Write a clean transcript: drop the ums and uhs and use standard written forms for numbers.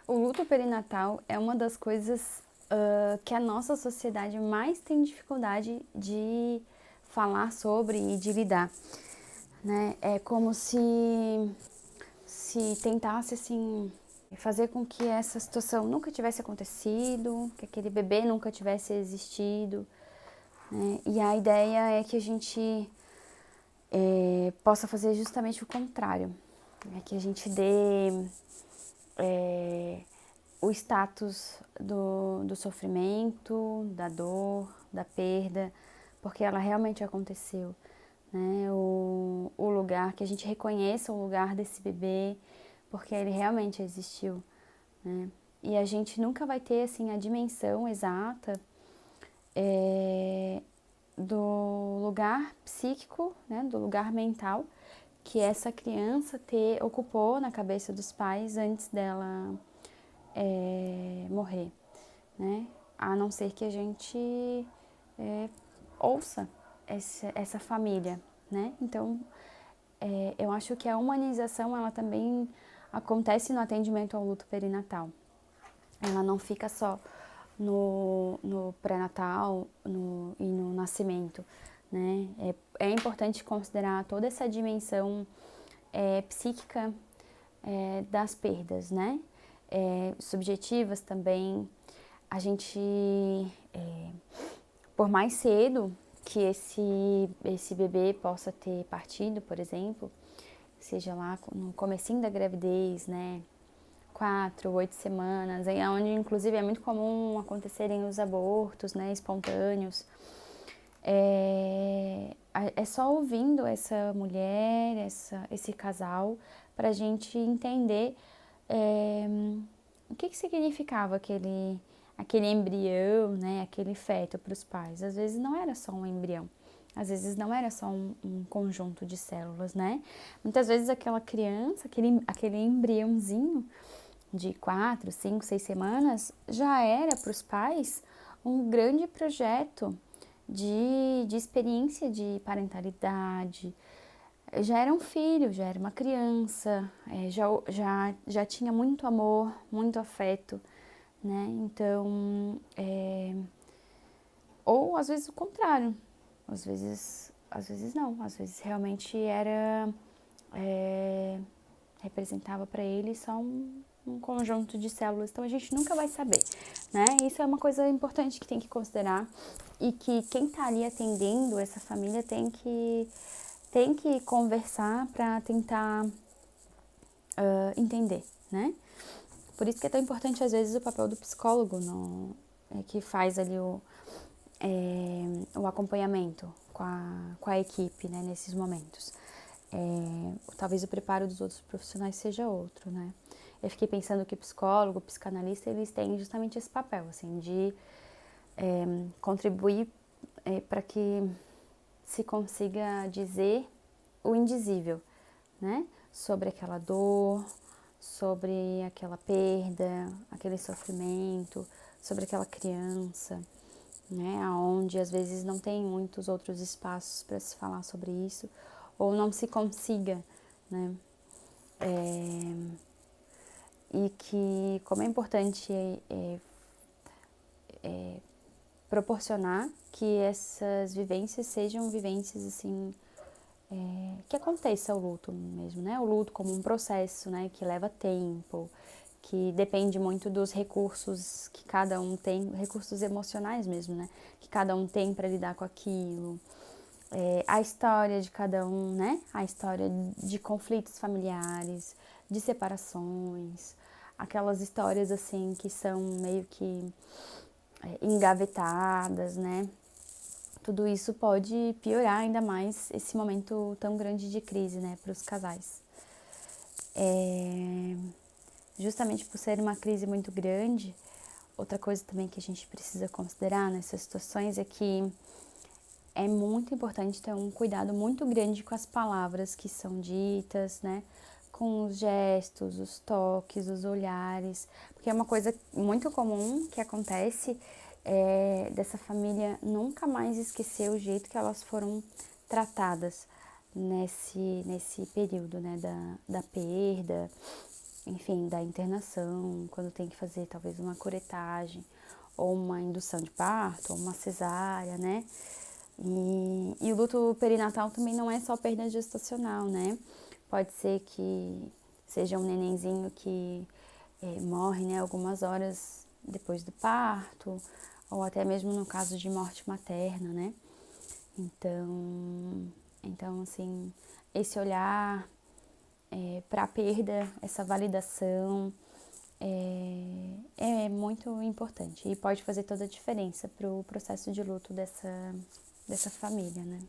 O luto perinatal é uma das coisas que a nossa sociedade mais tem dificuldade de falar sobre e de lidar, né? É como se tentasse, assim, fazer com que essa situação nunca tivesse acontecido, que aquele bebê nunca tivesse existido, né? E a ideia é que a gente possa fazer justamente o contrário, né? Que a gente dê o status do sofrimento, da dor, da perda, porque ela realmente aconteceu, né? O lugar, que a gente reconheça o lugar desse bebê, porque ele realmente existiu, né? E a gente nunca vai ter, assim, a dimensão exata do lugar psíquico, né? Do lugar mental que essa criança ocupou na cabeça dos pais antes dela morrer, né? A não ser que a gente ouça essa família, né? Então, eu acho que a humanização, ela também acontece no atendimento ao luto perinatal. Ela não fica só no pré-natal e no nascimento, né? É importante considerar toda essa dimensão psíquica das perdas, né? Subjetivas também. A gente, por mais cedo que esse bebê possa ter partido, por exemplo, seja lá no comecinho da gravidez, né? 4, 8 semanas, onde inclusive é muito comum acontecerem os abortos, né, espontâneos. É só ouvindo essa mulher, esse casal, para a gente entender o que significava aquele embrião, né, aquele feto para os pais. Às vezes não era só um embrião, às vezes não era só um conjunto de células, né? Muitas vezes aquela criança, aquele embriãozinho de 4, 5, 6 semanas, já era para os pais um grande projeto de experiência de parentalidade. Já era um filho, já era uma criança, já tinha muito amor, muito afeto, né? Então, ou às vezes o contrário, às vezes não, às vezes realmente representava para ele só um conjunto de células, então a gente nunca vai saber, né? Isso é uma coisa importante que tem que considerar e que quem está ali atendendo essa família tem que conversar para tentar entender, né? Por isso que é tão importante, às vezes, o papel do psicólogo que faz ali o acompanhamento com a equipe, né, nesses momentos. Talvez o preparo dos outros profissionais seja outro, né? Eu fiquei pensando que psicólogo, psicanalista, eles têm justamente esse papel, assim, de contribuir para que se consiga dizer o indizível, né? Sobre aquela dor, sobre aquela perda, aquele sofrimento, sobre aquela criança, né? Onde às vezes não tem muitos outros espaços para se falar sobre isso, ou não se consiga, né? E que como é importante proporcionar que essas vivências sejam vivências assim que aconteça o luto mesmo, né? O luto como um processo, né? Que leva tempo, que depende muito dos recursos que cada um tem, recursos emocionais mesmo, né? Que cada um tem para lidar com aquilo. A história de cada um, né? A história de conflitos familiares, de separações, aquelas histórias assim que são meio que engavetadas, né? Tudo isso pode piorar ainda mais esse momento tão grande de crise, né, para os casais. Justamente por ser uma crise muito grande, outra coisa também que a gente precisa considerar nessas situações é que é muito importante ter um cuidado muito grande com as palavras que são ditas, né? Com os gestos, os toques, os olhares, porque é uma coisa muito comum que acontece dessa família nunca mais esquecer o jeito que elas foram tratadas nesse período, né? Da perda, enfim, da internação, quando tem que fazer talvez uma curetagem, ou uma indução de parto, ou uma cesárea, né? E o luto perinatal também não é só perda gestacional, né? Pode ser que seja um nenenzinho que morre, né, algumas horas depois do parto, ou até mesmo no caso de morte materna, né? Então assim, esse olhar para a perda, essa validação é muito importante e pode fazer toda a diferença para o processo de luto dessa família, né?